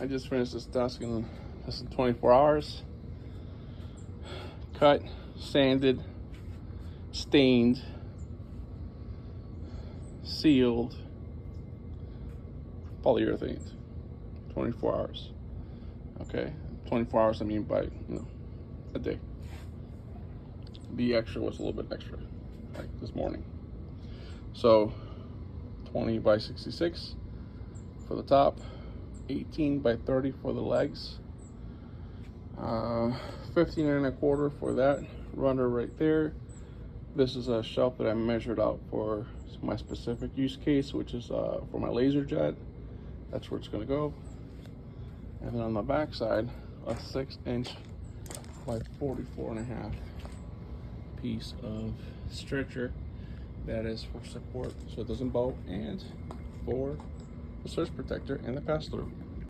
I just finished this desk in less than 24 hours. Cut, sanded, stained, sealed, polyurethane. 24 hours. Okay, 24 hours I mean by, a day. The extra was a little bit extra, like this morning. So 20 by 66 for the top, 18 by 30 for the legs, 15 and a quarter for that runner right there. This is a shelf that I measured out for my specific use case, which is for my laser jet. That's where it's going to go. And then on the back side, a 6-inch by 44.5 piece of stretcher that is for support so it doesn't bow, and for the surge protector and the pass-through.